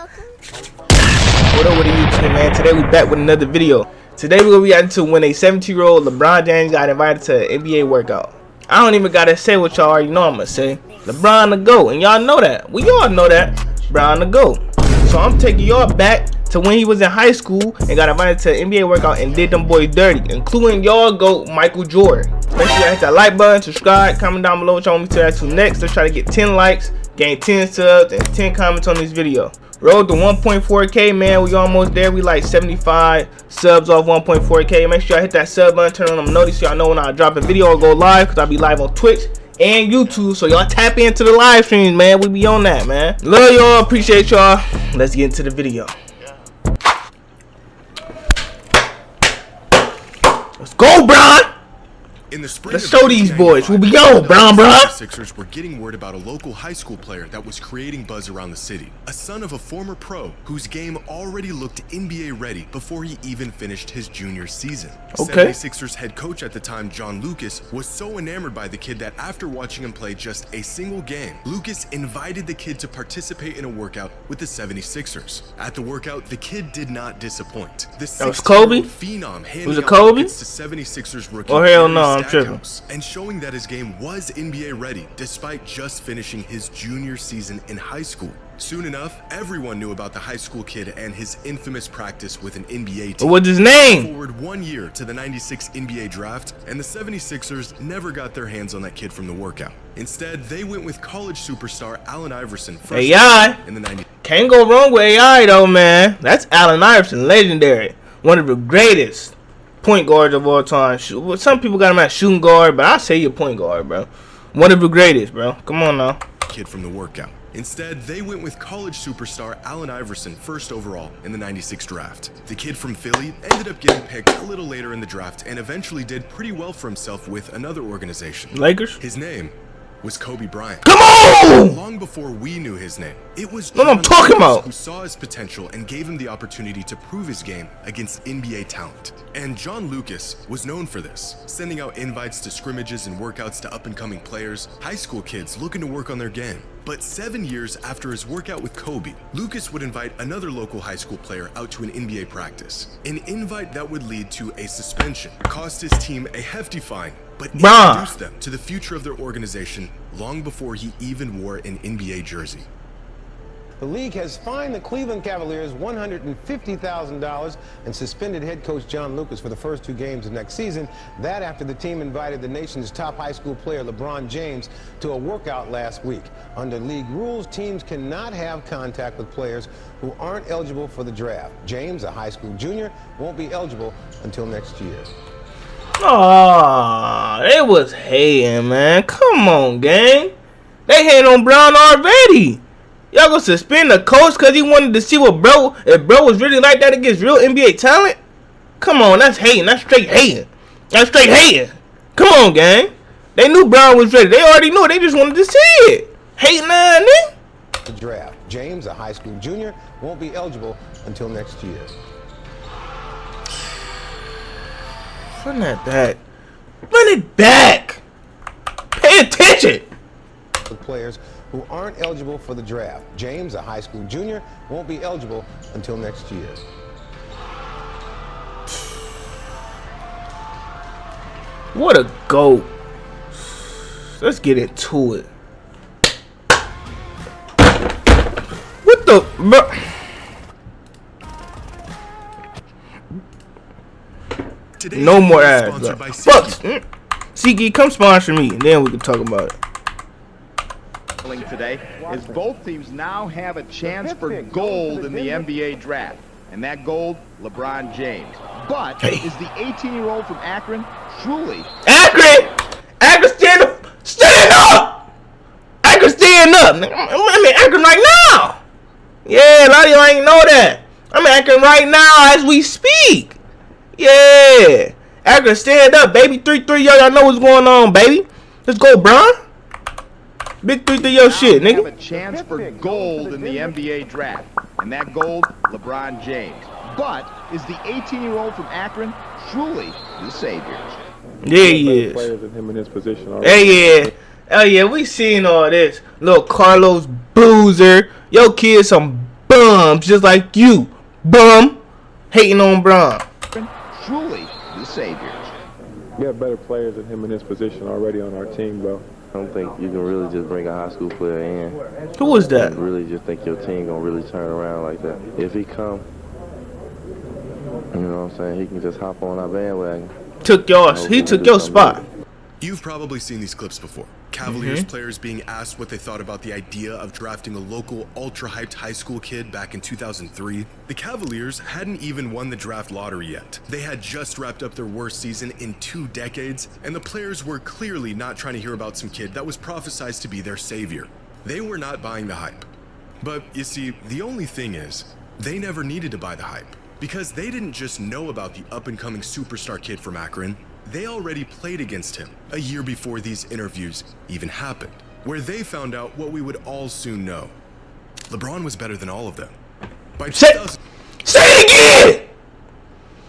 What up with the YouTube, man? Today we back with another video. Today we're gonna be out into when a 17-year-old LeBron James got invited to an NBA workout. I don't even gotta say what y'all already know I'm gonna say. LeBron the GOAT, and y'all know that. We all know that. LeBron the GOAT. So I'm taking y'all back to when he was in high school and got invited to an NBA workout and did them boys dirty, including y'all GOAT Michael Jordan. Make sure you hit that like button, subscribe, comment down below what y'all want me to react to next. Let's try to get 10 likes, gain 10 subs, and 10 comments on this video. Road to 1.4K, man. We almost there. We like 75 subs off 1.4K. Make sure y'all hit that sub button, turn on them notice so y'all know when I drop a video or go live, because I'll be live on Twitch and YouTube. So y'all tap into the live streams, man. We be on that, man. Love y'all. Appreciate y'all. Let's get into the video. Let's go, Bron. In the spring Let's show these boys. We'll be on, Bron. The Sixers were getting word about a local high school player that was creating buzz around the city. A son of a former pro whose game already looked NBA ready before he even finished his junior season. Okay. 76ers head coach at the time, John Lucas, was so enamored by the kid that after watching him play just a single game, Lucas invited the kid to participate in a workout with the 76ers. At the workout, the kid did not disappoint. The That was Kobe? Phenom Was it Kobe? to 76ers rookie. Oh hell no, I'm tripping. And showing that his game was NBA ready despite just finishing his junior season in high school. Soon enough, everyone knew about the high school kid and his infamous practice with an NBA team. What's his name? Forward 1 year to the '96 NBA draft, and the 76ers never got their hands on that kid from the workout. Instead, they went with college superstar Allen Iverson first AI. in the '90s. Can't go wrong with AI though, man. That's Allen Iverson, legendary. One of the greatest point guards of all time. Some people got him at shooting guard, but I say you're point guard, bro. One of the greatest, bro. Come on now. Kid from the workout. Instead, they went with college superstar Allen Iverson first overall in the '96 draft. The kid from Philly ended up getting picked a little later in the draft and eventually did pretty well for himself with another organization. Lakers? His name was Kobe Bryant. Come on! Long before we knew his name, it was What I'm John talking Lucas about. who saw his potential and gave him the opportunity to prove his game against NBA talent. And John Lucas was known for this, sending out invites to scrimmages and workouts to up-and-coming players, high school kids looking to work on their game. But 7 years after his workout with Kobe, Lucas would invite another local high school player out to an NBA practice. An invite that would lead to a suspension, cost his team a hefty fine, but introduced them to the future of their organization long before he even wore an NBA jersey. The league has fined the Cleveland Cavaliers $150,000 and suspended head coach John Lucas for the first 2 games of next season. That after the team invited the nation's top high school player LeBron James to a workout last week. Under league rules, teams cannot have contact with players who aren't eligible for the draft. James, a high school junior, won't be eligible until next year. Aw, they was hating, man. Come on, gang. They hating on Brown already. Y'all gonna suspend the coach because he wanted to see what if bro was really like that against real NBA talent? Come on, that's hating. That's straight hating. That's straight hating. Come on, gang. They knew Brown was ready. They already knew it. They just wanted to see it. Hating that, nigga. The draft. James, a high school junior, won't be eligible until next year. Run that back. Run it back. Pay attention. The players who aren't eligible for the draft. James, a high school junior, won't be eligible until next year. What a GOAT. Let's get into it. What the... Bro? No more ads, bro. Fuck. SeatGeek, come sponsor me, and then we can talk about it. Today is both teams now have a chance for gold in the NBA draft, and that gold, LeBron James. But is the 18-year-old from Akron truly Akron stand up? Akron stand up. I'm in Akron right now. Yeah, a lot of y'all ain't know that. I'm in Akron right now as we speak. Yeah, Akron stand up, baby. 3-3, y'all know what's going on, baby. Let's go, Bron. Big 3-3 your shit, nigga. Have a chance for gold in the NBA draft, and that gold, LeBron James. But is the 18-year-old from Akron truly the savior? Yeah, he is. Players in him in his position already. Hey, yeah. Oh, yeah, we seen all this. Little Carlos Boozer. Yo, kid, some bums just like you, bum, hating on Bron. Truly the saviors. We have better players than him in his position already on our team, bro. I don't think you can really just bring a high school player in. Who was that? And really just think your team gonna really turn around like that. If he come, you know what I'm saying, he can just hop on our bandwagon. He took your spot. You've probably seen these clips before. Cavaliers players being asked what they thought about the idea of drafting a local ultra-hyped high school kid back in 2003. The Cavaliers hadn't even won the draft lottery yet. They had just wrapped up their worst season in 2 decades, and the players were clearly not trying to hear about some kid that was prophesized to be their savior. They were not buying the hype. But you see, the only thing is, they never needed to buy the hype, because they didn't just know about the up-and-coming superstar kid from Akron. They already played against him a year before these interviews even happened, where they found out what we would all soon know. LeBron was better than all of them. Say it again!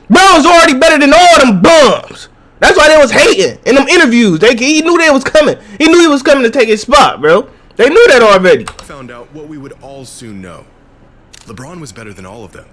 Bron was already better than all them bums. That's why they was hating in them interviews. He knew they was coming. He knew he was coming to take his spot, bro. They knew that already. Found out what we would all soon know. LeBron was better than all of them.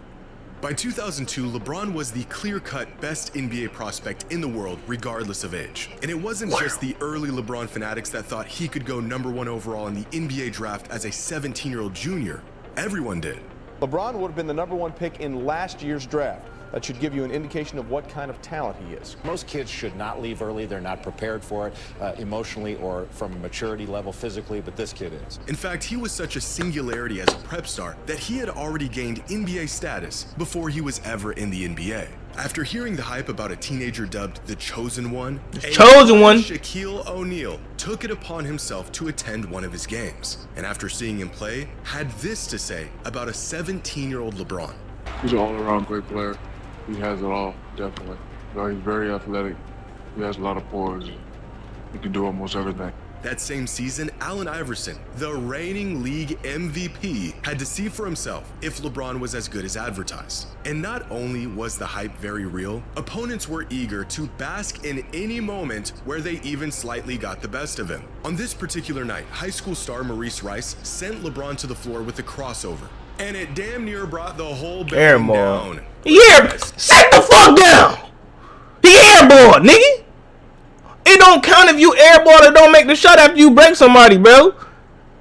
By 2002, LeBron was the clear-cut best NBA prospect in the world, regardless of age. And it wasn't just the early LeBron fanatics that thought he could go #1 overall in the NBA draft as a 17-year-old junior. Everyone did. LeBron would have been the #1 pick in last year's draft. That should give you an indication of what kind of talent he is. Most kids should not leave early. They're not prepared for it emotionally or from a maturity level physically, but this kid is. In fact, he was such a singularity as a prep star that he had already gained NBA status before he was ever in the NBA. After hearing the hype about a teenager dubbed the Chosen One, Shaquille O'Neal took it upon himself to attend one of his games. And after seeing him play, had this to say about a 17-year-old LeBron. He's an all-around great player. He has it all, definitely. He's very athletic. He has a lot of poise. He can do almost everything. That same season, Allen Iverson, the reigning league MVP, had to see for himself if LeBron was as good as advertised. And not only was the hype very real, opponents were eager to bask in any moment where they even slightly got the best of him. On this particular night, high school star Maurice Rice sent LeBron to the floor with a crossover. And it damn near brought the whole building down. Sit the fuck down! He airball, nigga! It don't count if you airball or don't make the shot after you break somebody, bro.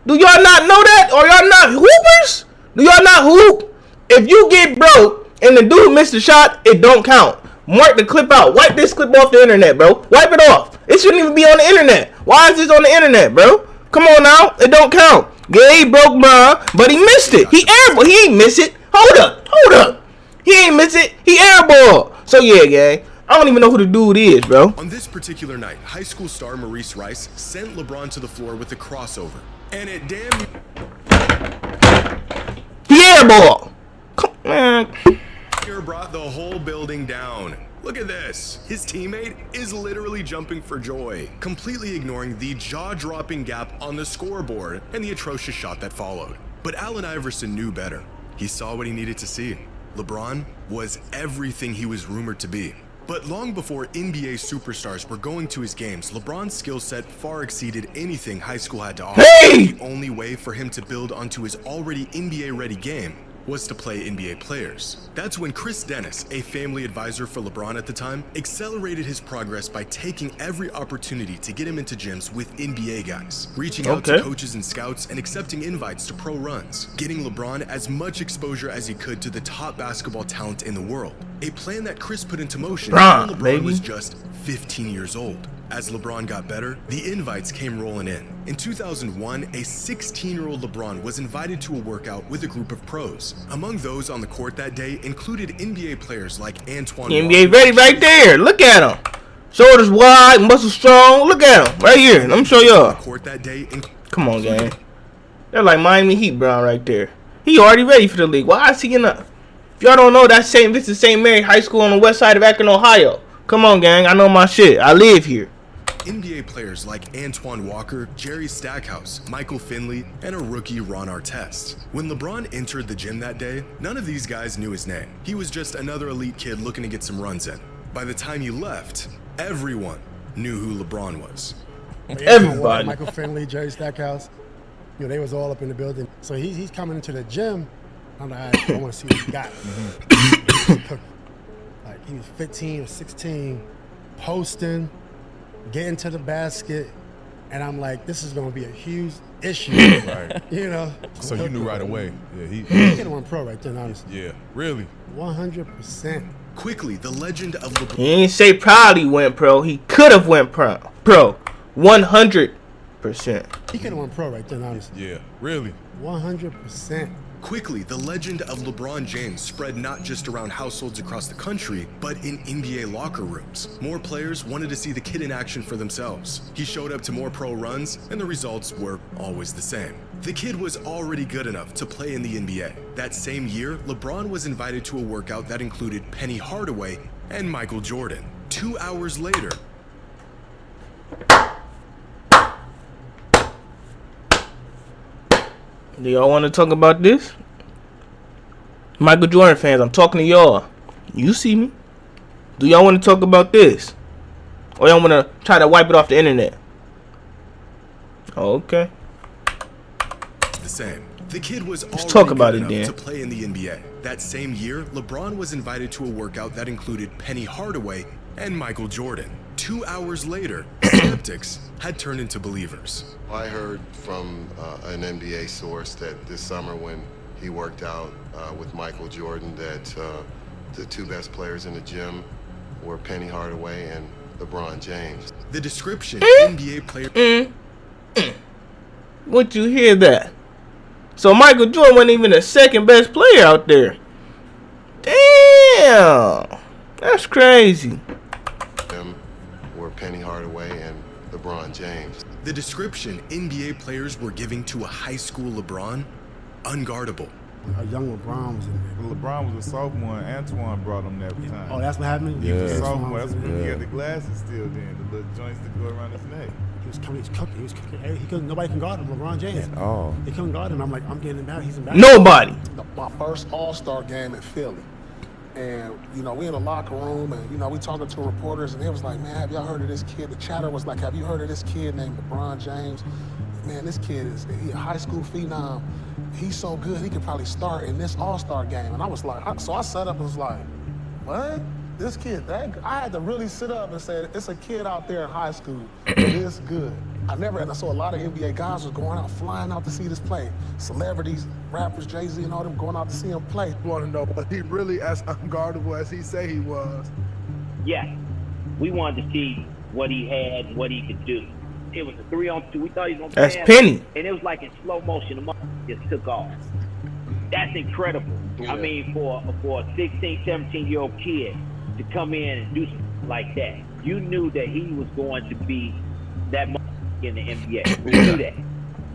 Do y'all not know that? Or y'all not hoopers? Do y'all not hoop? If you get broke and the dude missed the shot, it don't count. Mark the clip out. Wipe this clip off the internet, bro. Wipe it off. It shouldn't even be on the internet. Why is this on the internet, bro? Come on now. It don't count. Yeah, he broke Bron, but he missed it. He airball. He ain't miss it. Hold up. He ain't miss it. He airball. So yeah, gang. I don't even know who the dude is, bro. On this particular night, high school star Maurice Rice sent LeBron to the floor with a crossover. And it damn... He airball. Come on. Here brought the whole building down. Look at this. His teammate is literally jumping for joy, completely ignoring the jaw-dropping gap on the scoreboard and the atrocious shot that followed. But Allen Iverson knew better. He saw what he needed to see. LeBron was everything he was rumored to be. But long before NBA superstars were going to his games, LeBron's skill set far exceeded anything high school had to offer. The only way for him to build onto his already NBA-ready game was to play NBA players. That's when Chris Dennis, a family advisor for LeBron at the time, accelerated his progress by taking every opportunity to get him into gyms with NBA guys, reaching out to coaches and scouts and accepting invites to pro runs, getting LeBron as much exposure as he could to the top basketball talent in the world. A plan that Chris put into motion when LeBron was just 15 years old. As LeBron got better, the invites came rolling in. In 2001, a 16-year-old LeBron was invited to a workout with a group of pros. Among those on the court that day included NBA players like Antoine NBA ready right there. Look at him. Shoulders wide, muscles strong. Look at him right here. Let me show y'all. Court that day Come on, gang. They're like Miami Heat Brown right there. He already ready for the league. Why is he in the... If y'all don't know, this is St. Mary High School on the west side of Akron, Ohio. Come on, gang. I know my shit. I live here. NBA players like Antoine Walker, Jerry Stackhouse, Michael Finley, and a rookie Ron Artest. When LeBron entered the gym that day, none of these guys knew his name. He was just another elite kid looking to get some runs in. By the time he left, everyone knew who LeBron was. Everybody. Michael Finley, Jerry Stackhouse, they was all up in the building. So he's coming into the gym, I'm like, all right, I want to see what he got. Like, he was 15 or 16, posting, getting to the basket, and I'm like, this is going to be a huge issue. Right. You know? So you knew right away. Yeah, he could have went pro right then, honestly. Yeah, really. 100%. Quickly, the legend of LeBron. He ain't say probably went pro. He could have went pro. 100%. He could have went pro right then, honestly. Yeah, really. 100%. Quickly, the legend of LeBron James spread not just around households across the country, but in NBA locker rooms. More players wanted to see the kid in action for themselves. He showed up to more pro runs, and the results were always the same. The kid was already good enough to play in the NBA. That same year, LeBron was invited to a workout that included Penny Hardaway and Michael Jordan. 2 hours later, Do y'all want to talk about this? Michael Jordan fans, I'm talking to y'all. You see me? Do y'all want to talk about this? Or y'all want to try to wipe it off the internet? Okay. the same. The kid was already talk about good it, enough Dan. to play in the NBA. That same year, LeBron was invited to a workout that included Penny Hardaway and Michael Jordan. 2 hours later, skeptics had turned into believers. I heard from an NBA source that this summer when he worked out with Michael Jordan that the two best players in the gym were Penny Hardaway and LeBron James. The description NBA player... Would you hear that? So Michael Jordan wasn't even the second best player out there. Damn. That's crazy. Them were Penny Hardaway and LeBron James. The description NBA players were giving to a high school LeBron, unguardable. A young LeBron was in there. LeBron was a sophomore, and Antoine brought him that time. Oh, that's what happened? He was a Yeah. sophomore. That's when he Yeah. had the glasses still then, the little joints that go around his neck. He was cooking. He was cooking. Hey, he couldn't. Nobody can guard him. LeBron James. Oh. They couldn't guard him. I'm like, I'm getting him back. He's in back. Nobody. My first All-Star game in Philly. And, you know, we in the locker room and, you know, we talking to reporters and it was like, man, have y'all heard of this kid? The chatter was like, have you heard of this kid named LeBron James? Man, this kid he a high school phenom. He's so good, he could probably start in this All-Star game. And I was like, so I sat up and was like, what? This kid, I had to really sit up and say, it's a kid out there in high school this good. And I saw a lot of NBA guys was going out, flying out to see this play. Celebrities, rappers, Jay-Z and all them going out to see him play. I want to know, was he really as unguardable as he say he was? Yes. We wanted to see what he had, what he could do. It was a 3-on-2. We thought he was going to That's Penny. And it was like in slow motion. The motherfucker just took off. That's incredible. Yeah. I mean, for a 16, 17-year-old kid to come in and do something like that, you knew that he was going to be that motherfucker in the NBA. We knew that.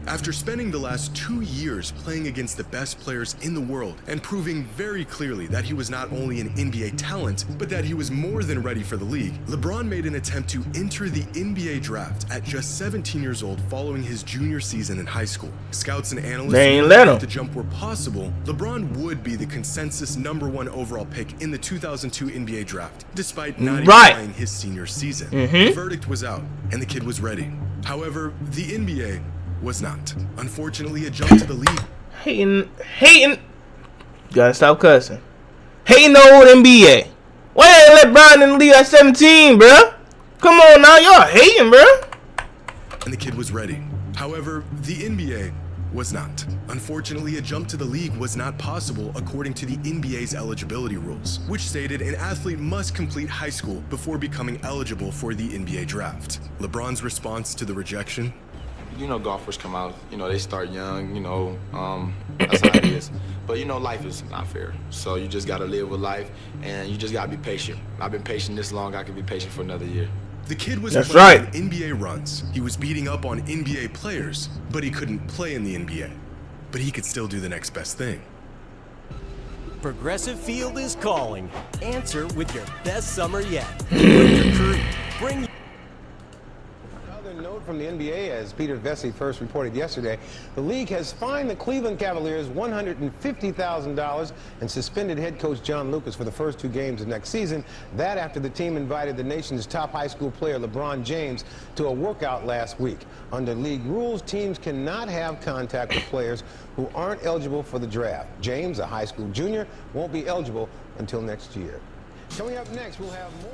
After spending the last 2 years playing against the best players in the world and proving very clearly that he was not only an NBA talent, but that he was more than ready for the league, LeBron made an attempt to enter the NBA draft at just 17 years old following his junior season in high school. Scouts and analysts They ain't knew let that him. if the jump were possible, LeBron would be the consensus #1 overall pick in the 2002 NBA draft, despite not even playing his senior season. The verdict was out, and the kid was ready. However, the NBA was not. Unfortunately, a jump to the league. Hating. Gotta stop cussing. Hating the old NBA. Why they let Bron in the league at 17, bruh? Come on now, y'all hating, bruh. And the kid was ready. However, the NBA was not. Unfortunately, a jump to the league was not possible according to the NBA's eligibility rules, which stated an athlete must complete high school before becoming eligible for the NBA draft. LeBron's response to the rejection? You know, golfers come out, you know, they start young, you know, that's how it is. But, you know, life is not fair. So you just got to live with life, and you just got to be patient. I've been patient this long, I can be patient for another year. The kid was That's playing right. in NBA runs. He was beating up on NBA players, but he couldn't play in the NBA. But he could still do the next best thing. Progressive Field is calling. Answer with your best summer yet. Bring your crew. Bring quote from the NBA, as Peter Vesey first reported yesterday. The league has fined the Cleveland Cavaliers $150,000 and suspended head coach John Lucas for the first 2 games of next season. That after the team invited the nation's top high school player, LeBron James, to a workout last week. Under league rules, teams cannot have contact with players who aren't eligible for the draft. James, a high school junior, won't be eligible until next year. Coming up next, we'll have more.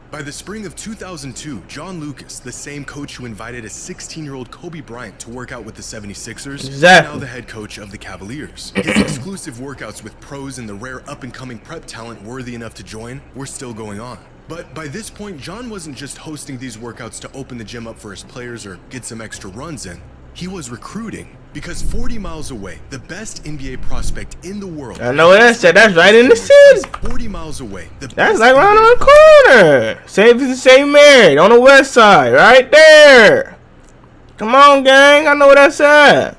By the spring of 2002, John Lucas, the same coach who invited a 16-year-old Kobe Bryant to work out with the 76ers, is now the head coach of the Cavaliers. His exclusive workouts with pros and the rare up-and-coming prep talent worthy enough to join were still going on. But by this point, John wasn't just hosting these workouts to open the gym up for his players or get some extra runs in. He was recruiting, because 40 miles away, the best NBA prospect in the world. I know what that said. That's right in the city. 40 miles away. That's like right on the corner. Same as the St. Mary on the west side, right there. Come on, gang. I know what that said.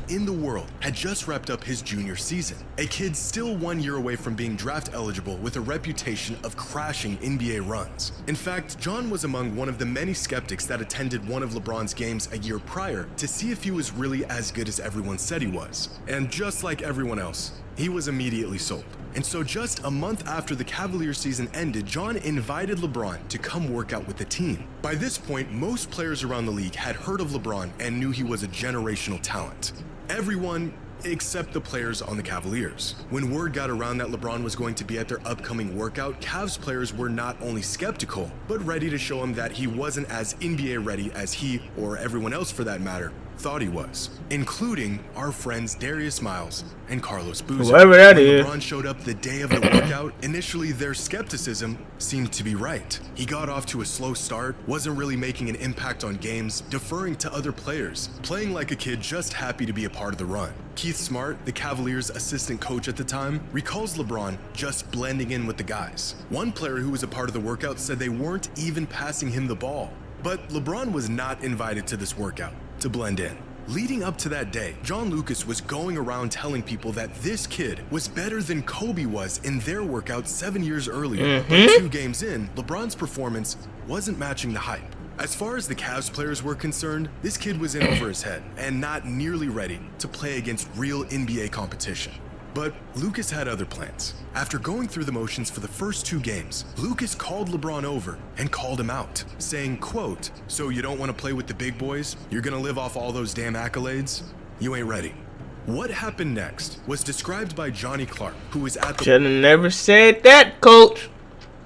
In the world had just wrapped up his junior season. A kid still 1 year away from being draft eligible with a reputation of crashing NBA runs. In fact, John was among one of the many skeptics that attended one of LeBron's games a year prior to see if he was really as good as everyone said he was. And just like everyone else, he was immediately sold. And so just a month after the Cavaliers season ended, John invited LeBron to come work out with the team. By this point, most players around the league had heard of LeBron and knew he was a generational talent. Everyone except the players on the Cavaliers. When word got around that LeBron was going to be at their upcoming workout, Cavs players were not only skeptical, but ready to show him that he wasn't as NBA ready as he, or everyone else for that matter, thought he was, including our friends Darius Miles and Carlos Boozer. Whoever that when is. LeBron showed up the day of the workout, initially their skepticism seemed to be right. He got off to a slow start, wasn't really making an impact on games, deferring to other players, playing like a kid just happy to be a part of the run. Keith Smart, the Cavaliers' assistant coach at the time, recalls LeBron just blending in with the guys. One player who was a part of the workout said they weren't even passing him the ball. But LeBron was not invited to this workout to blend in. Leading up to that day, John Lucas was going around telling people that this kid was better than Kobe was in their workout 7 years earlier. But 2 games in, LeBron's performance wasn't matching the hype. As far as the Cavs players were concerned, this kid was in over his head and not nearly ready to play against real NBA competition. But Lucas had other plans. After going through the motions for the first 2 games, Lucas called LeBron over and called him out, saying, quote, "So you don't want to play with the big boys? You're gonna live off all those damn accolades? You ain't ready." What happened next was described by Johnny Clark, who was at the— Should've never said that, coach.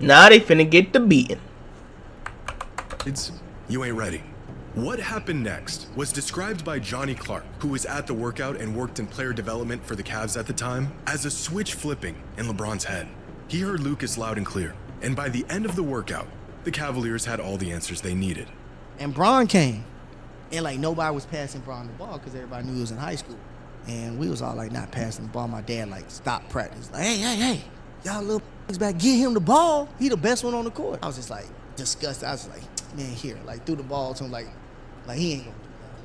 Now they finna get the beating. You ain't ready. What happened next was described by Johnny Clark, who was at the workout and worked in player development for the Cavs at the time, as a switch flipping in LeBron's head. He heard Lucas loud and clear, and by the end of the workout, the Cavaliers had all the answers they needed. And Bron came, and like nobody was passing Bron the ball because everybody knew he was in high school. And we was all like not passing the ball. My dad like stopped practice. Like, hey, y'all little back, get him the ball. He the best one on the court. I was just like disgusted. I was like, man, here, like threw the ball to him like he ain't gonna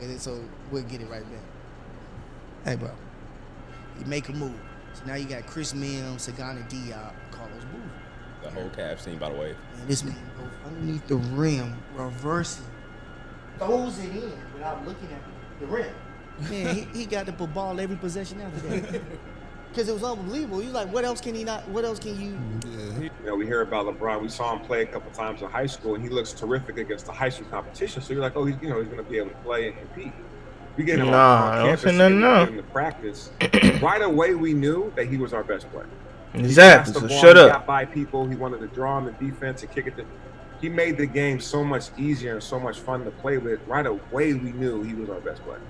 do that. So we'll get it right back. Hey, bro, you make a move. So now you got Chris Mims, Sagana Diop, Carlos Boozer. The whole Cavs team, by the way. Man, this man goes underneath the rim, reversing, throws it in without looking at the rim. Man, he got to put ball every possession after that. Because it was unbelievable. You like, what else can you? You know, we hear about LeBron. We saw him play a couple times in high school, and he looks terrific against the high school competition. So you're like, oh, he's going to be able to play and compete. We get him on campus, and we get him to practice. Right away, we knew that he was our best player. Exactly. So shut up. He got by people. He wanted to draw him in defense and kick it. He made the game so much easier and so much fun to play with. Right away, we knew he was our best player.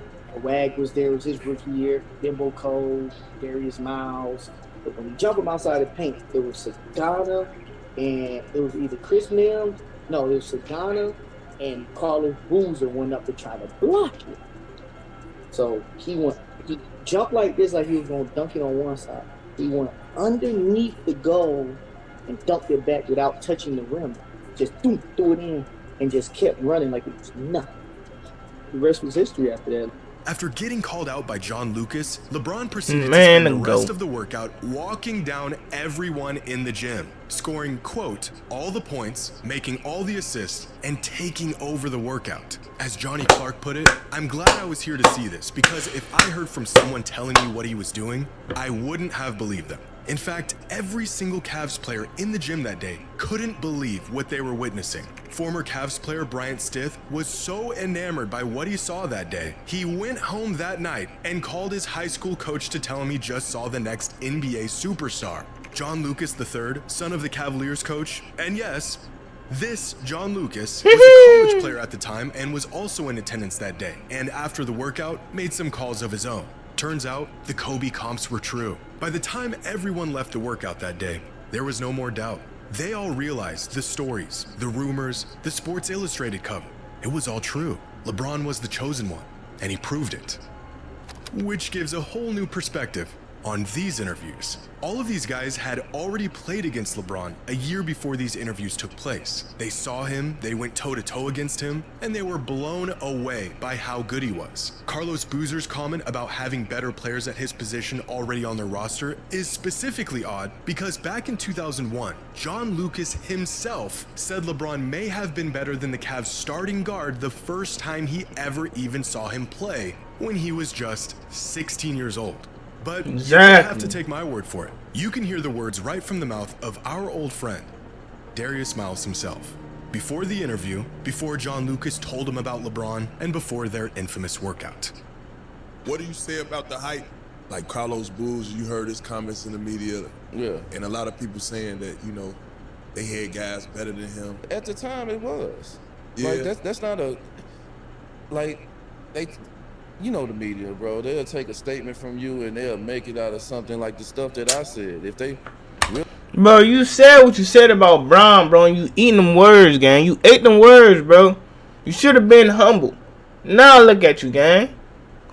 Wag was there. It was his rookie year. Bimbo Cole, Darius Miles. But when you jump him outside the paint, it was Sagana and it was either Chris Mims. No, it was Sagana and Carlos Boozer went up to try to block it. So he jumped like this, like he was going to dunk it on one side. He went underneath the goal and dunked it back without touching the rim. Just threw it in and just kept running like it was nothing. The rest was history after that. After getting called out by John Lucas, LeBron proceeded to Man, spend the rest of the workout walking down everyone in the gym, scoring, quote, all the points, making all the assists, and taking over the workout. As Johnny Clark put it, I'm glad I was here to see this, because if I heard from someone telling me what he was doing, I wouldn't have believed them. In fact, every single Cavs player in the gym that day couldn't believe what they were witnessing. Former Cavs player Bryant Stith was so enamored by what he saw that day, he went home that night and called his high school coach to tell him he just saw the next NBA superstar. John Lucas III, son of the Cavaliers coach, and yes, this John Lucas was a college player at the time and was also in attendance that day, and after the workout, made some calls of his own. Turns out, the Kobe comps were true. By the time everyone left the workout that day, there was no more doubt. They all realized the stories, the rumors, the Sports Illustrated cover. It was all true. LeBron was the chosen one, and he proved it. Which gives a whole new perspective on these interviews. All of these guys had already played against LeBron a year before these interviews took place. They saw him, they went toe-to-toe against him, and they were blown away by how good he was. Carlos Boozer's comment about having better players at his position already on their roster is specifically odd because back in 2001, John Lucas himself said LeBron may have been better than the Cavs starting guard the first time he ever even saw him play, when he was just 16 years old. But you don't have to take my word for it. You can hear the words right from the mouth of our old friend, Darius Miles himself. Before the interview, before John Lucas told him about LeBron, and before their infamous workout. What do you say about the hype? Like Carlos Booz, you heard his comments in the media. Yeah. And a lot of people saying that, you know, they had guys better than him. At the time, it was. Yeah. Like, that's not a... Like, they... You know the media, bro. They'll take a statement from you and they'll make it out of something like the stuff that I said. If they really... Bro, you said what you said about Bron, bro, and you eating them words, gang. You ate them words, bro. You should have been humble. Now look at you, gang.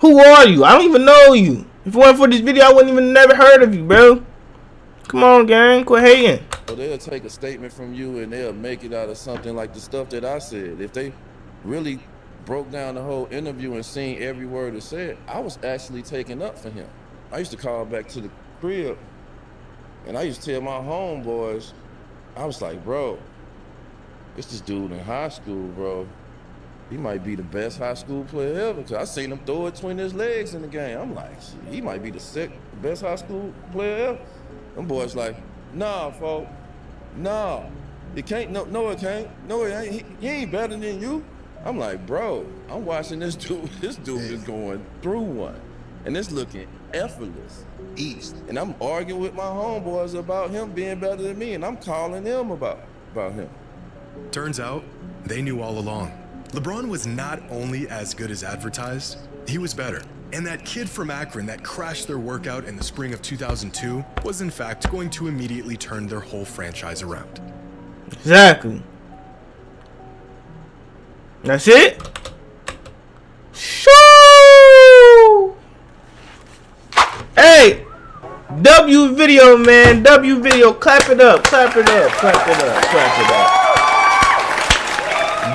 Who are you? I don't even know you. If it wasn't for this video, I wouldn't even never heard of you, bro. Come on, gang. Quit hating. They'll take a statement from you and they'll make it out of something like the stuff that I said. If they really broke down the whole interview and seen every word it said, I was actually taking up for him. I used to call back to the crib and I used to tell my homeboys, I was like, bro, it's this dude in high school, bro. He might be the best high school player ever, because I seen him throw it between his legs in the game. I'm like, shit, he might be the best high school player ever. Them boys like, nah, folks, nah. It can't, no, it can't. No, it ain't. He ain't better than you. I'm like, bro, I'm watching this dude. This dude is going through one. And it's looking effortless. East. And I'm arguing with my homeboys about him being better than me, and I'm calling them about him. Turns out, they knew all along. LeBron was not only as good as advertised, he was better. And that kid from Akron that crashed their workout in the spring of 2002 was in fact going to immediately turn their whole franchise around. Exactly. That's it? Shoo! Hey! W video, man. W video. Clap it up. Clap it up. Clap it up. Clap it up.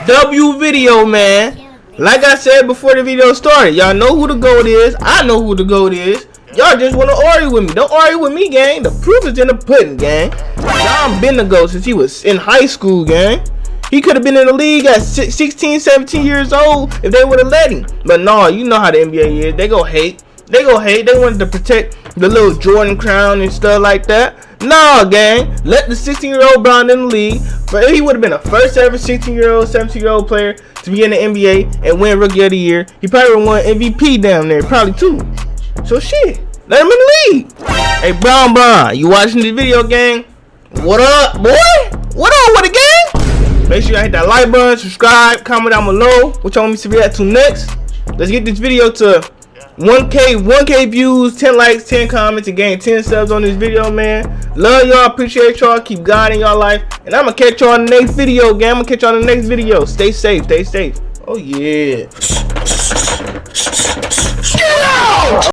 W video, man. Like I said before the video started, y'all know who the GOAT is. I know who the GOAT is. Y'all just want to argue with me. Don't argue with me, gang. The proof is in the pudding, gang. John been the GOAT since he was in high school, gang. He could have been in the league at 16, 17 years old if they would have let him. But no, you know how the NBA is. They go hate. They wanted to protect the little Jordan crown and stuff like that. Nah, gang. Let the 16-year-old Bron in the league. But he would have been the first ever 16-year-old, 17-year-old player to be in the NBA and win Rookie of the Year. He probably would have won MVP down there. Probably too. So shit. Let him in the league. Hey, Bron. You watching this video, gang? What up, boy? What up with the gang? Make sure you hit that like button, subscribe, comment down below what y'all want me to react to next. Let's get this video to 1K views, 10 likes, 10 comments, and gain 10 subs on this video, man. Love y'all, appreciate y'all, keep God in y'all life, and I'm gonna catch y'all in the next video, gang. I'm gonna catch y'all in the next video. Stay safe, stay safe. Oh yeah.